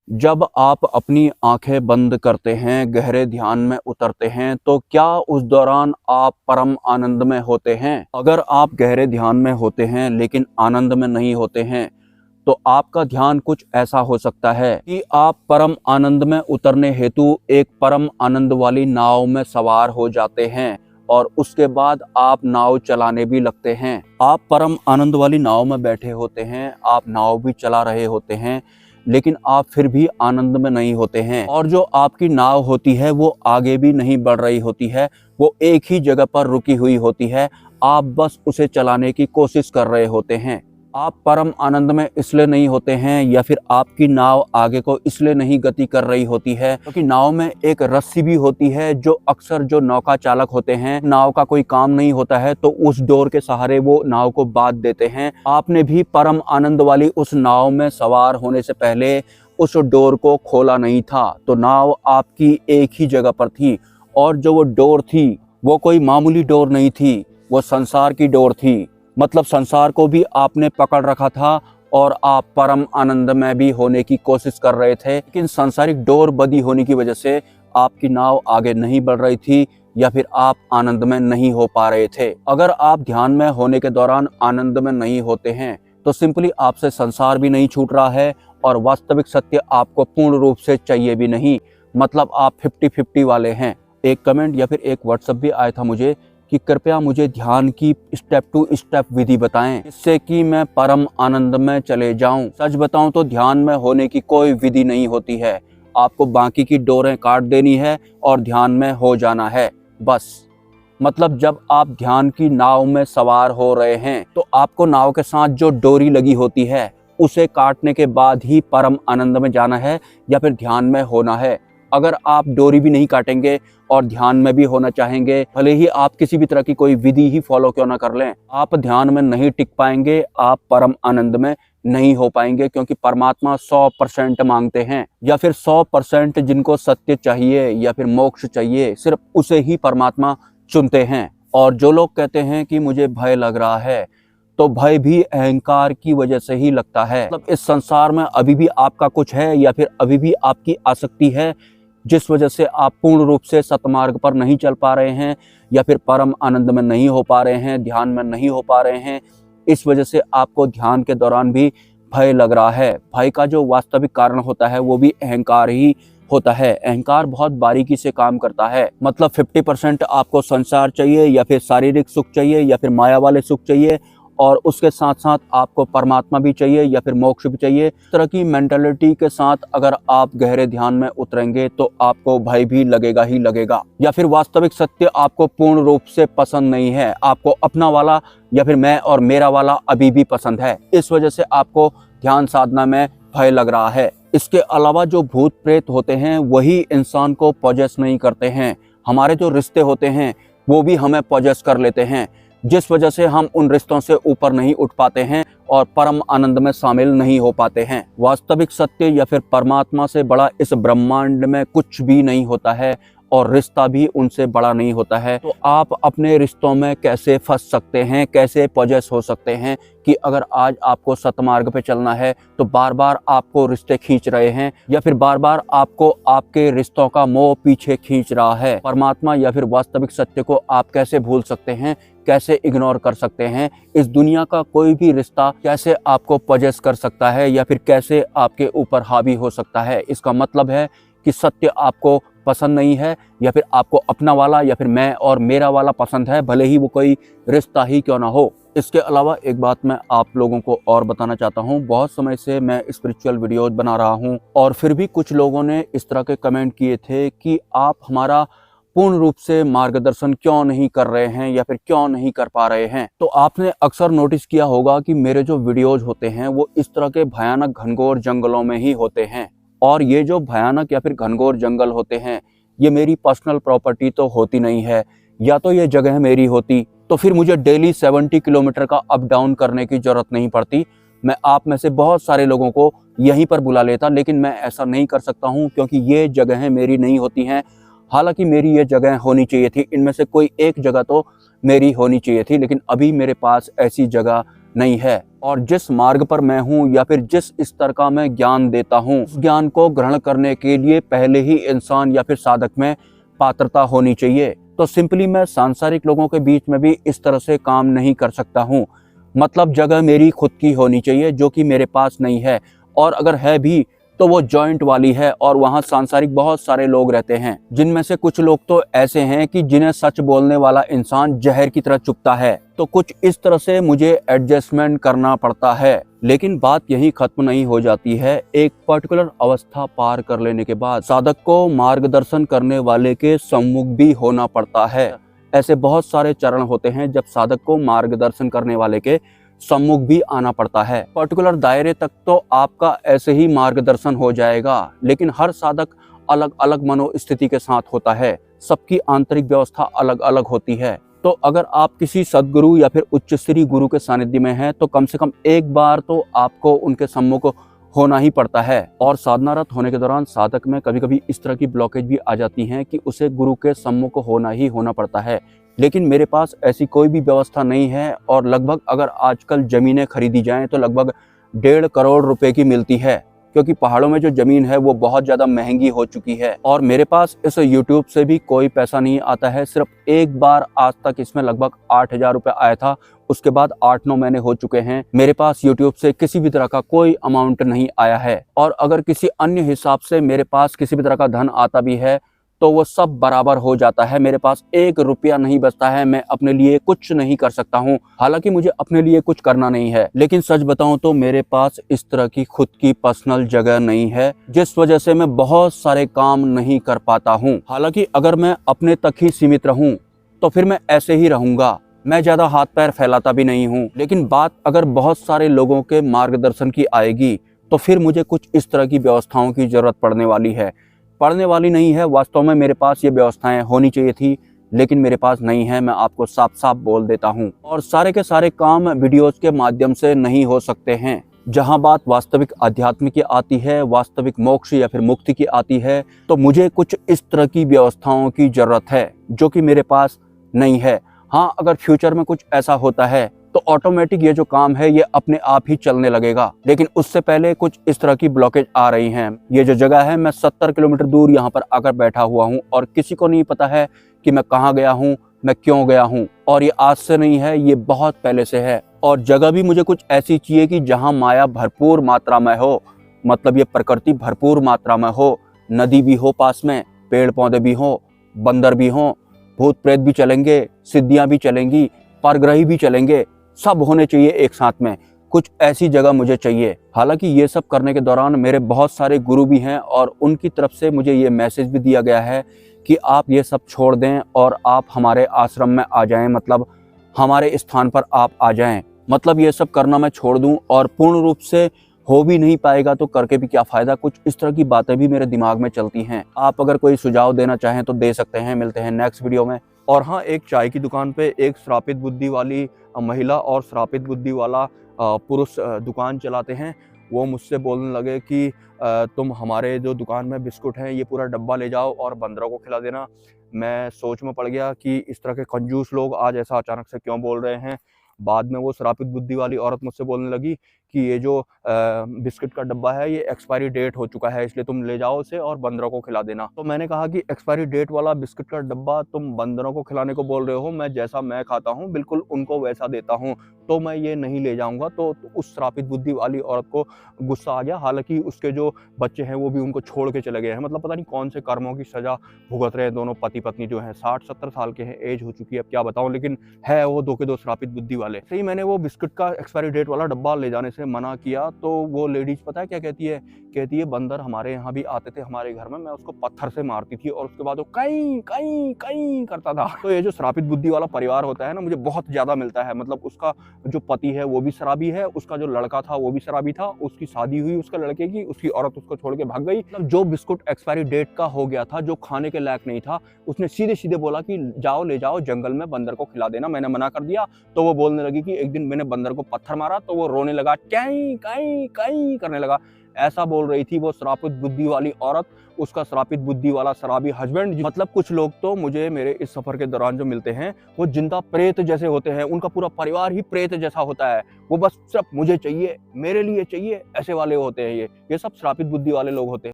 जब आप अपनी आंखें बंद करते हैं, गहरे ध्यान में उतरते हैं, तो क्या उस दौरान आप परम आनंद में होते हैं? अगर आप गहरे ध्यान में होते हैं लेकिन आनंद में नहीं होते हैं, तो आपका ध्यान कुछ ऐसा हो सकता है कि आप परम आनंद में उतरने हेतु एक परम आनंद वाली नाव में सवार हो जाते हैं और उसके बाद आप नाव चलाने भी लगते हैं। आप परम आनंद वाली नाव में बैठे होते हैं, आप नाव भी चला रहे होते हैं, लेकिन आप फिर भी आनंद में नहीं होते हैं और जो आपकी नाव होती है वो आगे भी नहीं बढ़ रही होती है, वो एक ही जगह पर रुकी हुई होती है। आप बस उसे चलाने की कोशिश कर रहे होते हैं। आप परम आनंद में इसलिए नहीं होते हैं या फिर आपकी नाव आगे को इसलिए नहीं गति कर रही होती है क्योंकि नाव में एक रस्सी भी होती है जो अक्सर जो नौका चालक होते हैं, नाव का कोई काम नहीं होता है तो उस डोर के सहारे वो नाव को बांध देते हैं। आपने भी परम आनंद वाली उस नाव में सवार होने से पहले उस डोर को खोला नहीं था, तो नाव आपकी एक ही जगह पर थी और जो वो डोर थी वो कोई मामूली डोर नहीं थी, वो संसार की डोर थी। मतलब संसार को भी आपने पकड़ रखा था और आप परम आनंद में भी होने की कोशिश कर रहे थे, लेकिन सांसारिक डोर बंधी होने की वजह से आपकी नाव आगे नहीं बढ़ रही थी या फिर आप आनंद में नहीं हो पा रहे थे। अगर आप ध्यान में होने के दौरान आनंद में नहीं होते हैं तो सिंपली आपसे संसार भी नहीं छूट रहा है और वास्तविक सत्य आपको पूर्ण रूप से चाहिए भी नहीं। मतलब आप 50-50 वाले हैं। एक कमेंट या फिर एक व्हाट्सएप भी आया था मुझे कि कृपया मुझे ध्यान की स्टेप टू स्टेप विधि बताएं जिससे कि मैं परम आनंद में चले जाऊं। सच बताऊं तो ध्यान में होने की कोई विधि नहीं होती है। आपको बाकी की डोरें काट देनी है और ध्यान में हो जाना है बस। मतलब जब आप ध्यान की नाव में सवार हो रहे हैं तो आपको नाव के साथ जो डोरी लगी होती है उसे काटने के बाद ही परम आनंद में जाना है या फिर ध्यान में होना है। अगर आप डोरी भी नहीं काटेंगे और ध्यान में भी होना चाहेंगे, भले ही आप किसी भी तरह की कोई विधि ही फॉलो क्यों ना कर लें, आप ध्यान में नहीं टिक पाएंगे, आप परम आनंद में नहीं हो पाएंगे क्योंकि परमात्मा 100% मांगते हैं या फिर 100% जिनको सत्य चाहिए या फिर मोक्ष चाहिए, सिर्फ उसे ही परमात्मा चुनते हैं। और जो लोग कहते हैं कि मुझे भय लग रहा है, तो भय भी अहंकार की वजह से ही लगता है। मतलब इस संसार में अभी भी आपका कुछ है या फिर अभी भी आपकी आसक्ति है जिस वजह से आप पूर्ण रूप से सतमार्ग पर नहीं चल पा रहे हैं या फिर परम आनंद में नहीं हो पा रहे हैं, ध्यान में नहीं हो पा रहे हैं। इस वजह से आपको ध्यान के दौरान भी भय लग रहा है। भय का जो वास्तविक कारण होता है वो भी अहंकार ही होता है। अहंकार बहुत बारीकी से काम करता है। मतलब 50% आपको संसार चाहिए या फिर शारीरिक सुख चाहिए या फिर माया वाले सुख चाहिए और उसके साथ साथ आपको परमात्मा भी चाहिए या फिर मोक्ष भी चाहिए। इस तरह की मेंटालिटी के साथ अगर आप गहरे ध्यान में उतरेंगे तो आपको भय भी लगेगा ही लगेगा। या फिर वास्तविक सत्य आपको पूर्ण रूप से पसंद नहीं है, आपको अपना वाला या फिर मैं और मेरा वाला अभी भी पसंद है। इस वजह से आपको ध्यान साधना में भय लग रहा है। इसके अलावा जो भूत प्रेत होते हैं वही इंसान को पॉजेस नहीं करते हैं। हमारे जो रिश्ते होते हैं वो भी हमें पॉजेस कर लेते हैं, जिस वजह से हम उन रिश्तों से ऊपर नहीं उठ पाते हैं और परम आनंद में शामिल नहीं हो पाते हैं। वास्तविक सत्य या फिर परमात्मा से बड़ा इस ब्रह्मांड में कुछ भी नहीं होता है और रिश्ता भी उनसे बड़ा नहीं होता है। तो आप अपने रिश्तों में कैसे फंस सकते हैं, कैसे पॉजेस हो सकते हैं कि अगर आज आपको सतमार्ग पे चलना है तो बार बार आपको रिश्ते खींच रहे हैं या फिर बार बार आपको आपके रिश्तों का मोह पीछे खींच रहा है। परमात्मा या फिर वास्तविक सत्य को आप कैसे भूल सकते हैं, कैसे इग्नोर कर सकते हैं? इस दुनिया का कोई भी रिश्ता कैसे आपको पॉजेस कर सकता है या फिर कैसे आपके ऊपर हावी हो सकता है? इसका मतलब है कि सत्य आपको पसंद नहीं है या फिर आपको अपना वाला या फिर मैं और मेरा वाला पसंद है, भले ही वो कोई रिश्ता ही क्यों ना हो। इसके अलावा एक बात मैं आप लोगों को और बताना चाहता हूँ। बहुत समय से मैं स्पिरिचुअल वीडियोज बना रहा हूँ और फिर भी कुछ लोगों ने इस तरह के कमेंट किए थे कि आप हमारा पूर्ण रूप से मार्गदर्शन क्यों नहीं कर रहे हैं या फिर क्यों नहीं कर पा रहे हैं। तो आपने अक्सर नोटिस किया होगा कि मेरे जो वीडियोज होते हैं वो इस तरह के भयानक घनघोर जंगलों में ही होते हैं और ये जो भयानक या फिर घनघोर जंगल होते हैं ये मेरी पर्सनल प्रॉपर्टी तो होती नहीं है। या तो ये जगह मेरी होती तो फिर मुझे डेली 70 किलोमीटर का अप डाउन करने की जरूरत नहीं पड़ती। मैं आप में से बहुत सारे लोगों को यहीं पर बुला लेता, लेकिन मैं ऐसा नहीं कर सकता हूँ क्योंकि ये जगहें मेरी नहीं होती हैं। हालांकि मेरी ये जगह होनी चाहिए थी, इनमें से कोई एक जगह तो मेरी होनी चाहिए थी, लेकिन अभी मेरे पास ऐसी जगह नहीं है। और जिस मार्ग पर मैं हूँ या फिर जिस स्तर का मैं ज्ञान देता हूँ, उस ज्ञान को ग्रहण करने के लिए पहले ही इंसान या फिर साधक में पात्रता होनी चाहिए। तो सिंपली मैं सांसारिक लोगों के बीच में भी इस तरह से काम नहीं कर सकता हूँ। मतलब जगह मेरी खुद की होनी चाहिए, जो कि मेरे पास नहीं है, और अगर है भी तो वो जॉइंट वाली है, और वहाँ सांसारिक बहुत सारे लोग रहते हैं, जिनमें से कुछ लोग तो ऐसे हैं कि जिन्हें सच बोलने वाला इंसान जहर की तरह चुभता है। तो कुछ इस तरह से मुझे एडजस्टमेंट करना पड़ता है। लेकिन बात यही खत्म नहीं हो जाती है। एक पर्टिकुलर अवस्था पार कर लेने के बाद साधक को मार्गदर्शन करने वाले के सम्मुख भी होना पड़ता है। ऐसे बहुत सारे चरण होते हैं जब साधक को मार्गदर्शन करने वाले के सम्मुख भी आना पड़ता है। पर्टिकुलर दायरे तक तो आपका ऐसे ही मार्गदर्शन हो जाएगा, लेकिन हर साधक अलग अलग मनोस्थिति के साथ होता है। सबकी आंतरिक व्यवस्था अलग अलग होती है। तो अगर आप किसी सद्गुरु या फिर उच्च स्तरीय गुरु के सानिध्य में हैं, तो कम से कम एक बार तो आपको उनके सम्मुख होना ही पड़ता है। और साधनारत होने के दौरान साधक में कभी कभी इस तरह की ब्लॉकेज भी आ जाती हैं कि उसे गुरु के सम्मुख होना ही होना पड़ता है। लेकिन मेरे पास ऐसी कोई भी व्यवस्था नहीं है, और लगभग अगर आजकल ज़मीनें खरीदी जाएं तो लगभग 1.5 करोड़ रुपए की मिलती है, क्योंकि पहाड़ों में जो ज़मीन है वो बहुत ज़्यादा महंगी हो चुकी है। और मेरे पास इस YouTube से भी कोई पैसा नहीं आता है। सिर्फ एक बार आज तक इसमें लगभग 8,000 रुपये आया था, उसके बाद 8-9 महीने हो चुके हैं। मेरे पास YouTube से किसी भी तरह का कोई अमाउंट नहीं आया है। और अगर किसी अन्य हिसाब से मेरे पास किसी भी तरह का धन आता भी है तो वो सब बराबर हो जाता है। मेरे पास 1 रुपया नहीं बचता है। मैं अपने लिए कुछ नहीं कर सकता हूँ। हालांकि मुझे अपने लिए कुछ करना नहीं है, लेकिन सच बताऊं तो मेरे पास इस तरह की खुद की पर्सनल जगह नहीं है, जिस वजह से मैं बहुत सारे काम नहीं कर पाता हूँ। हालांकि अगर मैं अपने तक ही सीमित रहूं तो फिर मैं ऐसे ही रहूंगा। मैं ज्यादा हाथ पैर फैलाता भी नहीं हूँ। लेकिन बात अगर बहुत सारे लोगों के मार्गदर्शन की आएगी तो फिर मुझे कुछ इस तरह की व्यवस्थाओं की जरूरत पड़ने वाली है। पढ़ने वाली नहीं है, वास्तव में मेरे पास ये व्यवस्थाएं होनी चाहिए थी, लेकिन मेरे पास नहीं है। मैं आपको साफ साफ बोल देता हूँ। और सारे के सारे काम वीडियोस के माध्यम से नहीं हो सकते हैं। जहाँ बात वास्तविक अध्यात्म की आती है, वास्तविक मोक्ष या फिर मुक्ति की आती है, तो मुझे कुछ इस तरह की व्यवस्थाओं की जरूरत है, जो कि मेरे पास नहीं है। हाँ, अगर फ्यूचर में कुछ ऐसा होता है तो ऑटोमेटिक ये जो काम है ये अपने आप ही चलने लगेगा। लेकिन उससे पहले कुछ इस तरह की ब्लॉकेज आ रही हैं। ये जो जगह है, मैं 70 किलोमीटर दूर यहाँ पर आकर बैठा हुआ हूँ, और किसी को नहीं पता है कि मैं कहाँ गया हूँ, मैं क्यों गया हूँ। और ये आज से नहीं है, ये बहुत पहले से है। और जगह भी मुझे कुछ ऐसी चाहिए कि जहाँ माया भरपूर मात्रा में हो, मतलब ये प्रकृति भरपूर मात्रा में हो, नदी भी हो पास में, पेड़ पौधे भी हो, बंदर भी हो, भूत प्रेत भी चलेंगे, सिद्धियाँ भी चलेंगी, परग्रही भी चलेंगे, सब होने चाहिए एक साथ में। कुछ ऐसी जगह मुझे चाहिए। हालांकि ये सब करने के दौरान मेरे बहुत सारे गुरु भी हैं, और उनकी तरफ से मुझे ये मैसेज भी दिया गया है कि आप ये सब छोड़ दें और आप हमारे आश्रम में आ जाएं, मतलब हमारे स्थान पर आप आ जाएं। मतलब ये सब करना मैं छोड़ दूं, और पूर्ण रूप से हो भी नहीं पाएगा तो करके भी क्या फ़ायदा। कुछ इस तरह की बातें भी मेरे दिमाग में चलती हैं। आप अगर कोई सुझाव देना चाहें तो दे सकते हैं। मिलते हैं नेक्स्ट वीडियो में। और हाँ, एक चाय की दुकान पे एक श्रापित बुद्धि वाली महिला और श्रापित बुद्धि वाला पुरुष दुकान चलाते हैं। वो मुझसे बोलने लगे कि तुम हमारे जो दुकान में बिस्कुट हैं ये पूरा डब्बा ले जाओ और बंदरों को खिला देना। मैं सोच में पड़ गया कि इस तरह के कंजूस लोग आज ऐसा अचानक से क्यों बोल रहे हैं। बाद में वो श्रापित बुद्धि वाली औरत मुझसे बोलने लगी कि ये जो बिस्किट का डब्बा है ये एक्सपायरी डेट हो चुका है, इसलिए तुम ले जाओ उसे और बंदरों को खिला देना। तो मैंने कहा कि एक्सपायरी डेट वाला बिस्किट का डब्बा तुम बंदरों को खिलाने को बोल रहे हो? मैं जैसा मैं खाता हूँ बिल्कुल उनको वैसा देता हूँ, तो मैं ये नहीं ले जाऊँगा। तो उस श्रापित बुद्धि वाली औरत को गुस्सा आ गया। हालांकि उसके जो बच्चे हैं वो भी उनको छोड़ के चले गए हैं। मतलब पता नहीं कौन से कर्मों की सजा भुगत रहे हैं दोनों पति पत्नी जो हैं। 60-70 साल के हैं, एज हो चुकी है, अब क्या बताऊँ, लेकिन है वो दो के दो श्रापित बुद्धि वाले। सही मैंने वो बिस्किट का एक्सपायरी डेट वाला डब्बा ले जाने से मना किया तो वो लेडीज पता है क्या कहती है? कहती है बंदर हमारे यहाँ भी आते थे हमारे घर में, मैं उसको पत्थर से मारती थी और उसके बाद वो कहीं कहीं कहीं करता था। तो ये जो श्रापित बुद्धि वाला परिवार होता है ना, मुझे बहुत ज्यादा मिलता है। मतलब उसका जो पति है वो भी शराबी है, उसका जो लड़का था वो भी शराबी था, उसकी शादी हुई उसके लड़के की, उसकी औरत उसको छोड़ के भाग गई। मतलब जो बिस्कुट एक्सपायरी डेट का हो गया था, जो खाने के लायक नहीं था, उसने सीधे सीधे बोला कि जाओ ले जाओ जंगल में बंदर को खिला देना। मैंने मना कर दिया तो वो बोलने लगी कि एक दिन मैंने बंदर को पत्थर मारा तो वो रोने लगा, कहीं कहीं कहीं करने लगा। ऐसा बोल रही थी वो श्रापित बुद्धि वाली औरत, उसका श्रापित बुद्धि वाला शराबी हस्बैंड। मतलब कुछ लोग तो मुझे मेरे इस सफर के दौरान जो मिलते हैं वो जिंदा प्रेत जैसे होते हैं, उनका पूरा परिवार ही प्रेत जैसा होता है, वो बस सिर्फ मुझे चाहिए, मेरे लिए चाहिए, ऐसे वाले होते हैं। ये सब श्रापित बुद्धि वाले लोग होते हैं।